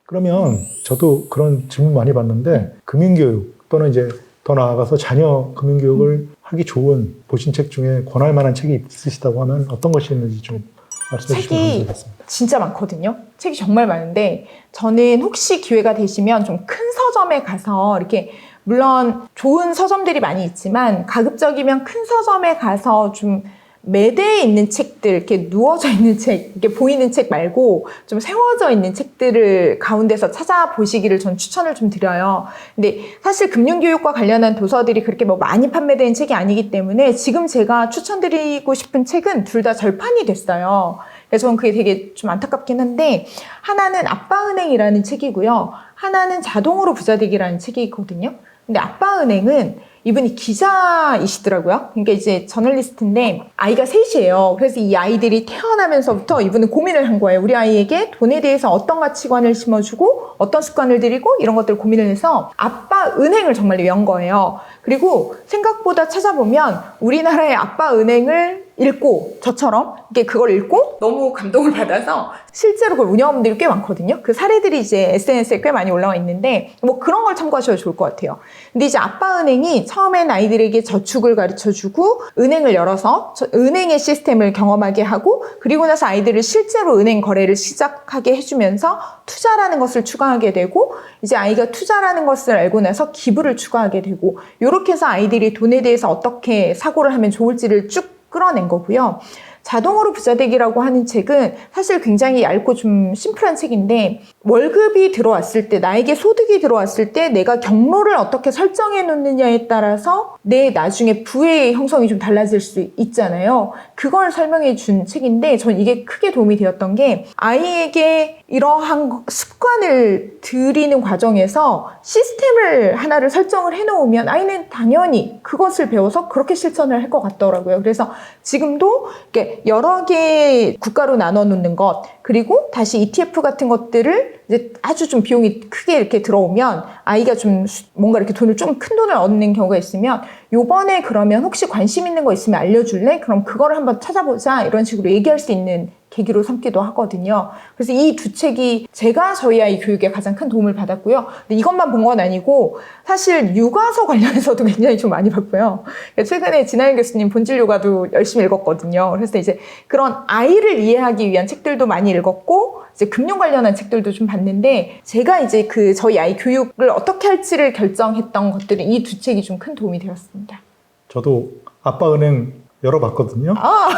그러면 저도 그런 질문 많이 받는데 금융교육 또는 이제 더 나아가서 자녀 금융교육을 하기 좋은 보신 책 중에 권할 만한 책이 있으시다고 하면 어떤 것이 있는지 좀 말씀해 주시면 감사하겠습니다. 진짜 많거든요. 책이 정말 많은데 저는 혹시 기회가 되시면 좀 큰 서점에 가서 이렇게 물론 좋은 서점들이 많이 있지만 가급적이면 큰 서점에 가서 좀 매대에 있는 책들, 이렇게 누워져 있는 책, 이렇게 보이는 책 말고 좀 세워져 있는 책들을 가운데서 찾아보시기를 전 추천을 좀 드려요. 근데 사실 금융교육과 관련한 도서들이 그렇게 뭐 많이 판매되는 책이 아니기 때문에 지금 제가 추천드리고 싶은 책은 둘 다 절판이 됐어요. 그래서 저는 그게 되게 좀 안타깝긴 한데 하나는 아빠은행이라는 책이고요. 하나는 자동으로 부자되기라는 책이거든요. 근데 아빠은행은 이분이 기자이시더라고요. 그러니까 이제 저널리스트인데 아이가 셋이에요. 그래서 이 아이들이 태어나면서부터 이분은 고민을 한 거예요. 우리 아이에게 돈에 대해서 어떤 가치관을 심어주고 어떤 습관을 들이고 이런 것들을 고민을 해서 아빠은행을 정말 연 거예요. 그리고 생각보다 찾아보면 우리나라의 아빠은행을 읽고 저처럼 이렇게 그걸 읽고 너무 감동을 받아서 실제로 그걸 운영하는 분들이 꽤 많거든요. 그 사례들이 이제 SNS에 꽤 많이 올라와 있는데 뭐 그런 걸 참고하셔도 좋을 것 같아요. 근데 이제 아빠은행이 처음엔 아이들에게 저축을 가르쳐주고 은행을 열어서 은행의 시스템을 경험하게 하고 그리고 나서 아이들을 실제로 은행 거래를 시작하게 해주면서 투자라는 것을 추가하게 되고 이제 아이가 투자라는 것을 알고 나서 기부를 추가하게 되고 이렇게 해서 아이들이 돈에 대해서 어떻게 사고를 하면 좋을지를 쭉 끌어낸 거고요. 자동으로 부자되기라고 하는 책은 사실 굉장히 얇고 좀 심플한 책인데 월급이 들어왔을 때 나에게 소득이 들어왔을 때 내가 경로를 어떻게 설정해 놓느냐에 따라서 내 나중에 부의 형성이 좀 달라질 수 있잖아요. 그걸 설명해 준 책인데 전 이게 크게 도움이 되었던 게 아이에게 이러한 습관을 들이는 과정에서 시스템을 하나를 설정을 해놓으면 아이는 당연히 그것을 배워서 그렇게 실천을 할 것 같더라고요. 그래서 지금도 이렇게 여러 개의 국가로 나눠 놓는 것 그리고 다시 ETF 같은 것들을 이제 아주 좀 비용이 크게 이렇게 들어오면 아이가 좀 뭔가 이렇게 돈을 좀 큰 돈을 얻는 경우가 있으면 요번에 그러면 혹시 관심 있는 거 있으면 알려줄래? 그럼 그거를 한번 찾아보자 이런 식으로 얘기할 수 있는 계기로 삼기도 하거든요. 그래서 이 두 책이 제가 저희 아이 교육에 가장 큰 도움을 받았고요. 근데 이것만 본 건 아니고 사실 육아서 관련해서도 굉장히 좀 많이 봤고요. 최근에 진아연 교수님 본질 요가도 열심히 읽었거든요. 그래서 이제 그런 아이를 이해하기 위한 책들도 많이 읽었고 이제 금융 관련한 책들도 좀 봤는데 제가 이제 그 저희 아이 교육을 어떻게 할지를 결정했던 것들은 이 두 책이 좀 큰 도움이 되었습니다. 저도 아빠은행 열어봤거든요. 아,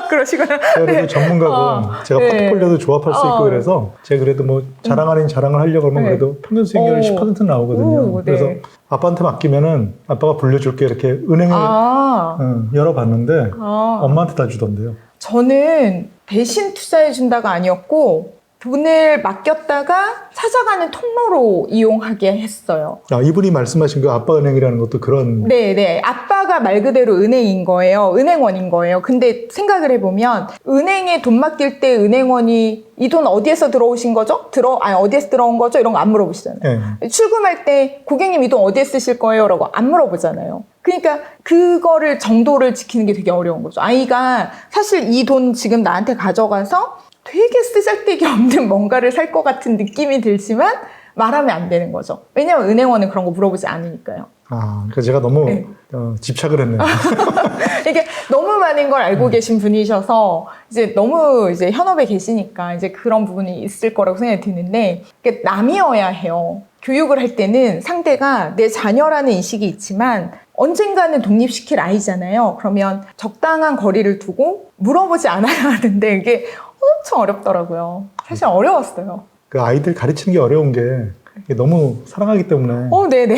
그러시구나. 제가 그래도 네. 전문가고 제가 네. 포트폴리오도 조합할 수 있고 그래서 제가 그래도 뭐 자랑 아닌 자랑을 하려고 하면 네. 그래도 평균 수익률이 10%는 나오거든요. 오, 네. 그래서 아빠한테 맡기면은 아빠가 불려줄게 이렇게 은행을 열어봤는데 엄마한테 다 주던데요. 저는 대신 투자해준다가 아니었고 돈을 맡겼다가 찾아가는 통로로 이용하게 했어요. 아, 이분이 말씀하신 그 아빠은행이라는 것도 그런. 네네. 아빠가 말 그대로 은행인 거예요. 은행원인 거예요. 근데 생각을 해보면 은행에 돈 맡길 때 은행원이 이 돈 어디에서 들어오신 거죠? 어디에서 들어온 거죠? 이런 거 안 물어보시잖아요. 네. 출금할 때 고객님 이 돈 어디에 쓰실 거예요? 라고 안 물어보잖아요. 그러니까 그거를 정도를 지키는 게 되게 어려운 거죠. 아이가 사실 이 돈 지금 나한테 가져가서 되게 쓰잘데기 없는 뭔가를 살 것 같은 느낌이 들지만 말하면 안 되는 거죠. 왜냐하면 은행원은 그런 거 물어보지 않으니까요. 아, 그러니까 제가 너무 네. 집착을 했네요. 이게 너무 많은 걸 알고 계신 분이셔서 이제 너무 이제 현업에 계시니까 이제 그런 부분이 있을 거라고 생각이 드는데 남이어야 해요. 교육을 할 때는 상대가 내 자녀라는 인식이 있지만 언젠가는 독립시킬 아이잖아요. 그러면 적당한 거리를 두고 물어보지 않아야 하는데 이게 엄청 어렵더라고요. 사실 어려웠어요. 그 아이들 가르치는 게 어려운 게 너무 사랑하기 때문에 네네.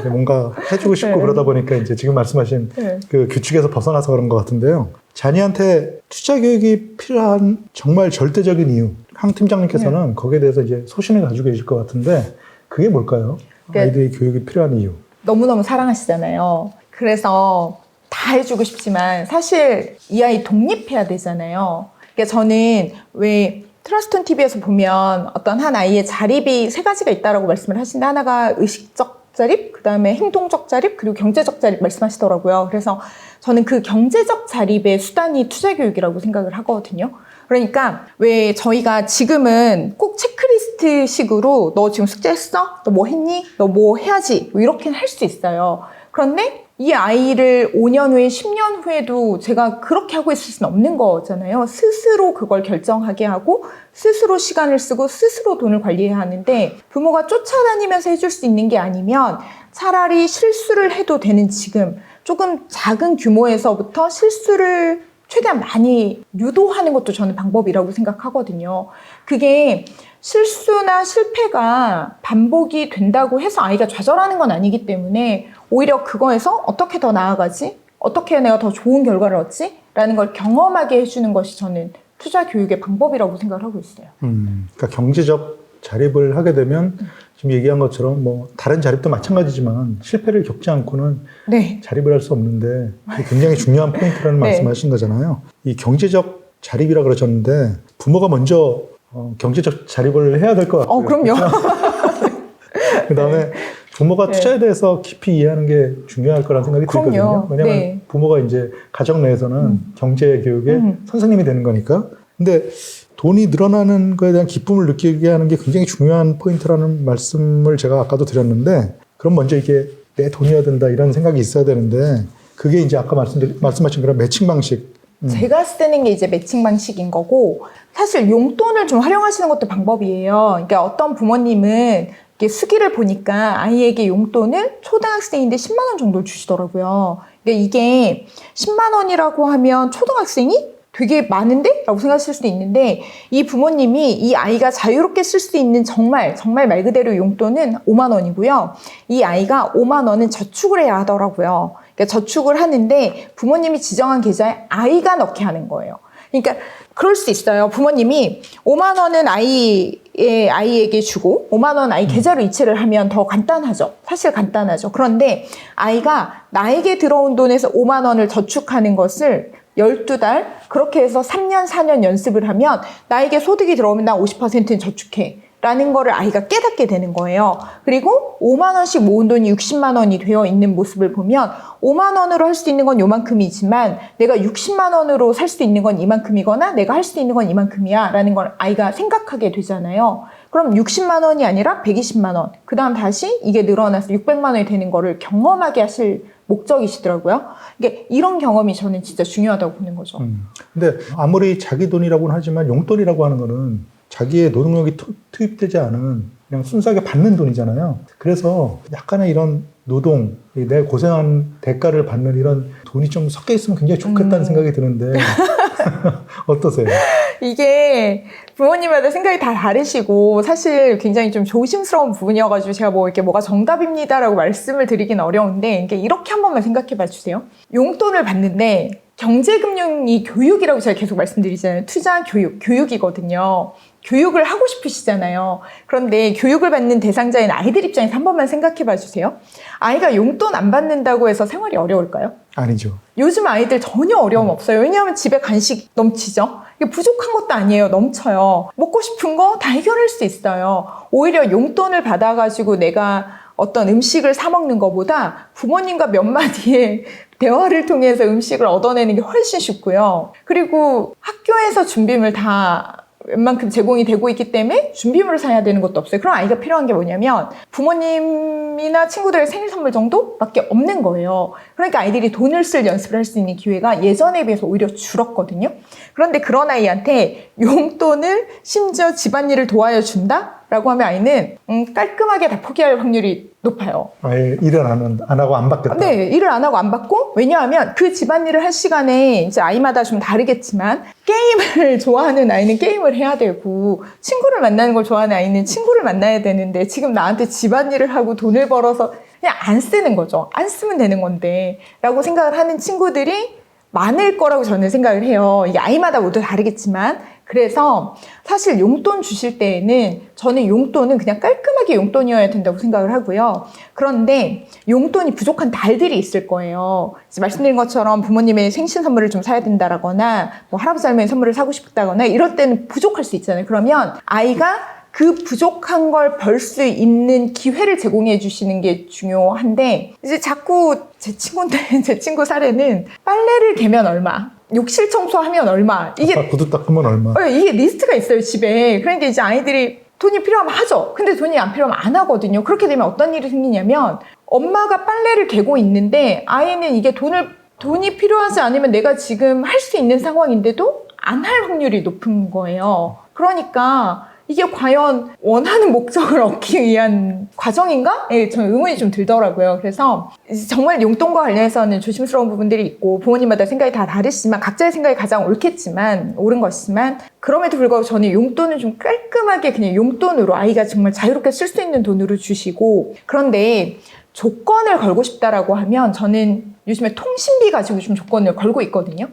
네, 뭔가 해주고 싶고 네. 그러다 보니까 이제 지금 말씀하신 네. 그 규칙에서 벗어나서 그런 것 같은데요. 자녀한테 투자 교육이 필요한 정말 절대적인 이유, 황 팀장님께서는 거기에 대해서 이제 소신을 가지고 계실 것 같은데 그게 뭘까요? 아이들의 교육이 필요한 이유. 너무너무 사랑하시잖아요. 그래서 다 해주고 싶지만 사실 이 아이 독립해야 되잖아요. 그러니까 저는 왜 트러스톤 TV에서 보면 어떤 한 아이의 자립이 세 가지가 있다라고 말씀을 하시는데 하나가 의식적 자립, 그 다음에 행동적 자립, 그리고 경제적 자립 말씀하시더라고요. 그래서 저는 그 경제적 자립의 수단이 투자 교육이라고 생각을 하거든요. 그러니까 왜 저희가 지금은 꼭 체크리스트 식으로 너 지금 숙제했어? 너 뭐 했니? 너 뭐 해야지? 뭐 이렇게는 할 수 있어요. 그런데 이 아이를 5년 후에 10년 후에도 제가 그렇게 하고 있을 수는 없는 거잖아요. 스스로 그걸 결정하게 하고 스스로 시간을 쓰고 스스로 돈을 관리해야 하는데 부모가 쫓아다니면서 해줄 수 있는 게 아니면 차라리 실수를 해도 되는 지금 조금 작은 규모에서부터 실수를 최대한 많이 유도하는 것도 저는 방법이라고 생각하거든요. 그게 실수나 실패가 반복이 된다고 해서 아이가 좌절하는 건 아니기 때문에 오히려 그거에서 어떻게 더 나아가지? 어떻게 내가 더 좋은 결과를 얻지? 라는 걸 경험하게 해주는 것이 저는 투자 교육의 방법이라고 생각을 하고 있어요. 그러니까 경제적 자립을 하게 되면 지금 얘기한 것처럼 뭐 다른 자립도 마찬가지지만 실패를 겪지 않고는 네. 자립을 할 수 없는데 굉장히 중요한 포인트라는 네. 말씀하신 거잖아요. 이 경제적 자립이라 그러셨는데 부모가 먼저 경제적 자립을 해야 될 것 같아요. 그럼요. 그다음에 부모가 네. 투자에 대해서 깊이 이해하는 게 중요할 거라는 생각이 그럼요. 들거든요. 왜냐하면 네. 부모가 이제 가정 내에서는 경제 교육의 선생님이 되는 거니까. 근데 돈이 늘어나는 거에 대한 기쁨을 느끼게 하는 게 굉장히 중요한 포인트라는 말씀을 제가 아까도 드렸는데, 그럼 먼저 이게 내 돈이어야 된다 이런 생각이 있어야 되는데, 그게 이제 아까 말씀하신 그런 매칭 방식. 제가 쓰는 게 이제 매칭 방식인 거고, 사실 용돈을 좀 활용하시는 것도 방법이에요. 그러니까 어떤 부모님은 이렇게 수기를 보니까 아이에게 용돈을 초등학생인데 10만 원 정도 주시더라고요. 그러니까 이게 10만 원이라고 하면 초등학생이 되게 많은데? 라고 생각하실 수도 있는데, 이 부모님이 이 아이가 자유롭게 쓸 수 있는 정말 말 그대로 용돈은 5만 원이고요. 이 아이가 5만 원은 저축을 해야 하더라고요. 그러니까 저축을 하는데 부모님이 지정한 계좌에 아이가 넣게 하는 거예요. 그러니까 그럴 수 있어요. 부모님이 5만 원은 아이에게 주고 5만 원 아이 계좌로 이체를 하면 더 간단하죠. 사실 간단하죠. 그런데 아이가 나에게 들어온 돈에서 5만 원을 저축하는 것을 12달 그렇게 해서 3년 4년 연습을 하면 나에게 소득이 들어오면 나 50%는 저축해 라는 거를 아이가 깨닫게 되는 거예요. 그리고 5만 원씩 모은 돈이 60만 원이 되어 있는 모습을 보면 5만 원으로 할 수 있는 건 요만큼이지만 내가 60만 원으로 살 수 있는 건 이만큼이거나 내가 할 수 있는 건 이만큼이야 라는 걸 아이가 생각하게 되잖아요. 그럼 60만 원이 아니라 120만 원, 그 다음 다시 이게 늘어나서 600만 원이 되는 거를 경험하게 하실 목적이시더라고요. 이게 이런 경험이 저는 진짜 중요하다고 보는 거죠. 근데 아무리 자기 돈이라고는 하지만 용돈이라고 하는 거는 자기의 노동력이 투입되지 않은 그냥 순수하게 받는 돈이잖아요. 그래서 약간의 이런 노동, 내 고생한 대가를 받는 이런 돈이 좀 섞여 있으면 굉장히 좋겠다는 생각이 드는데 어떠세요? 이게 부모님마다 생각이 다 다르시고 사실 굉장히 좀 조심스러운 부분이어가지고 제가 뭐 이렇게 뭐가 정답입니다라고 말씀을 드리긴 어려운데 이렇게 한 번만 생각해 봐 주세요. 용돈을 받는데 경제금융이 교육이라고 제가 계속 말씀드리잖아요. 투자 교육이거든요. 교육을 하고 싶으시잖아요. 그런데 교육을 받는 대상자인 아이들 입장에서 한 번만 생각해 봐 주세요. 아이가 용돈 안 받는다고 해서 생활이 어려울까요? 아니죠. 요즘 아이들 전혀 어려움 없어요. 왜냐하면 집에 간식 넘치죠. 이게 부족한 것도 아니에요. 넘쳐요. 먹고 싶은 거 다 해결할 수 있어요. 오히려 용돈을 받아가지고 내가 어떤 음식을 사 먹는 것보다 부모님과 몇 마디의 대화를 통해서 음식을 얻어내는 게 훨씬 쉽고요. 그리고 학교에서 준비물 다 웬만큼 제공이 되고 있기 때문에 준비물을 사야 되는 것도 없어요. 그럼 아이가 필요한 게 뭐냐면 부모님이나 친구들의 생일 선물 정도밖에 없는 거예요. 그러니까 아이들이 돈을 쓸 연습을 할 수 있는 기회가 예전에 비해서 오히려 줄었거든요. 그런데 그런 아이한테 용돈을 심지어 집안일을 도와야 준다? 라고 하면 아이는 깔끔하게 다 포기할 확률이 높아요. 아예 일을 안 하고 안 받겠다. 네, 일을 안 하고 안 받고, 왜냐하면 그 집안일을 할 시간에 이제 아이마다 좀 다르겠지만 게임을 좋아하는 아이는 게임을 해야 되고 친구를 만나는 걸 좋아하는 아이는 친구를 만나야 되는데 지금 나한테 집안일을 하고 돈을 벌어서 그냥 안 쓰는 거죠. 안 쓰면 되는 건데 라고 생각을 하는 친구들이 많을 거라고 저는 생각을 해요. 이게 아이마다 모두 다르겠지만. 그래서 사실 용돈 주실 때에는 저는 용돈은 그냥 깔끔하게 용돈이어야 된다고 생각을 하고요. 그런데 용돈이 부족한 달들이 있을 거예요. 이제 말씀드린 것처럼 부모님의 생신 선물을 좀 사야 된다거나 뭐 할아버지 할머니 선물을 사고 싶다거나 이럴 때는 부족할 수 있잖아요. 그러면 아이가 그 부족한 걸 벌 수 있는 기회를 제공해 주시는 게 중요한데 이제 자꾸 제 친구 사례는 빨래를 개면 얼마 욕실 청소하면 얼마. 이게 구두 닦으면 얼마. 이게 리스트가 있어요, 집에. 그러니까 이제 아이들이 돈이 필요하면 하죠. 근데 돈이 안 필요하면 안 하거든요. 그렇게 되면 어떤 일이 생기냐면 엄마가 빨래를 개고 있는데 아이는 이게 돈이 필요하지 않으면 내가 지금 할 수 있는 상황인데도 안 할 확률이 높은 거예요. 그러니까 이게 과연 원하는 목적을 얻기 위한 과정인가? 예, 저는 의문이 좀 들더라고요. 그래서 정말 용돈과 관련해서는 조심스러운 부분들이 있고 부모님마다 생각이 다 다르시지만 각자의 생각이 가장 옳은 것이지만 그럼에도 불구하고 저는 용돈은 좀 깔끔하게 그냥 용돈으로 아이가 정말 자유롭게 쓸 수 있는 돈으로 주시고 그런데 조건을 걸고 싶다라고 하면 저는 요즘에 통신비 가지고 좀 조건을 걸고 있거든요.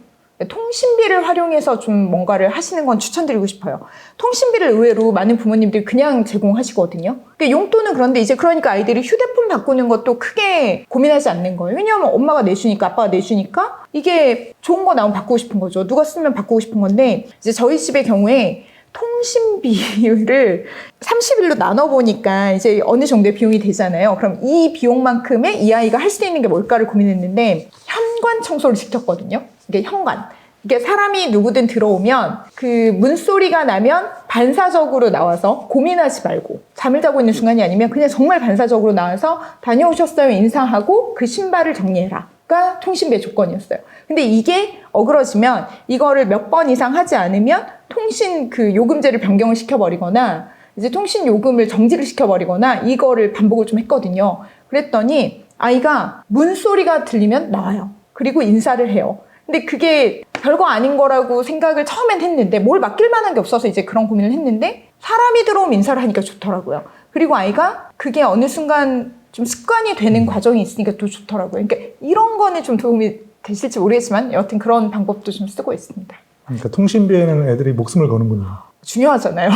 통신비를 활용해서 좀 뭔가를 하시는 건 추천드리고 싶어요. 통신비를 의외로 많은 부모님들이 그냥 제공하시거든요. 그러니까 용돈은 그런데 이제 그러니까 아이들이 휴대폰 바꾸는 것도 크게 고민하지 않는 거예요. 왜냐하면 엄마가 내주니까 아빠가 내주니까 이게 좋은 거 나오면 바꾸고 싶은 거죠. 누가 쓰면 바꾸고 싶은 건데 이제 저희 집의 경우에 통신비를 30일로 나눠보니까 이제 어느 정도의 비용이 되잖아요. 그럼 이 비용만큼의 이 아이가 할 수 있는 게 뭘까를 고민했는데 현관 청소를 시켰거든요. 이게 현관. 이게 사람이 누구든 들어오면 그 문소리가 나면 반사적으로 나와서 고민하지 말고 잠을 자고 있는 순간이 아니면 그냥 정말 반사적으로 나와서 다녀오셨어요 인사하고 그 신발을 정리해라가 통신비의 조건이었어요. 근데 이게 어그러지면 이거를 몇 번 이상 하지 않으면 통신 그 요금제를 변경을 시켜버리거나 이제 통신 요금을 정지를 시켜버리거나 이거를 반복을 좀 했거든요. 그랬더니 아이가 문소리가 들리면 나와요. 그리고 인사를 해요. 근데 그게 별거 아닌 거라고 생각을 처음엔 했는데 뭘 맡길 만한 게 없어서 이제 그런 고민을 했는데 사람이 들어오면 인사를 하니까 좋더라고요. 그리고 아이가 그게 어느 순간 좀 습관이 되는 과정이 있으니까 또 좋더라고요. 그러니까 이런 거는 좀 도움이 되실지 모르겠지만 여튼 그런 방법도 좀 쓰고 있습니다. 그러니까 통신비에는 애들이 목숨을 거는군요. 중요하잖아요.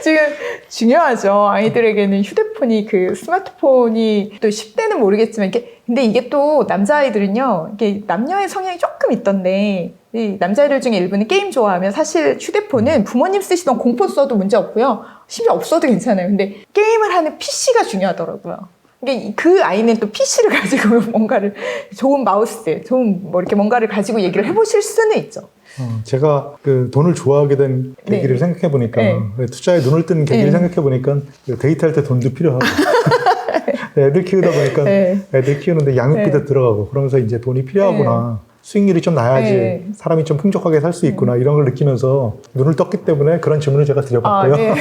지금 중요하죠. 아이들에게는 휴대폰이 그 스마트폰이 또 10대는 모르겠지만 근데 이게 또 남자아이들은요. 이게 남녀의 성향이 조금 있던데 이 남자아이들 중에 일부는 게임 좋아하면 사실 휴대폰은 부모님 쓰시던 공폰 써도 문제 없고요. 심지어 없어도 괜찮아요. 근데 게임을 하는 PC가 중요하더라고요. 그러니까 그 아이는 또 PC를 가지고 뭔가를 좋은 마우스, 좋은 뭐 이렇게 뭔가를 가지고 얘기를 해보실 수는 있죠. 제가 그 돈을 좋아하게 된 계기를 네. 생각해 보니까 네. 투자에 눈을 뜬 계기를 네. 생각해 보니까 데이트할 때 돈도 필요하고 애들 키우다 보니까 네. 애들 키우는데 양육비도 네. 들어가고 그러면서 이제 돈이 필요하구나. 수익률이 좀 나야지 네. 사람이 좀 풍족하게 살 수 있구나 이런 걸 느끼면서 눈을 떴기 때문에 그런 질문을 제가 드려봤고요. 네.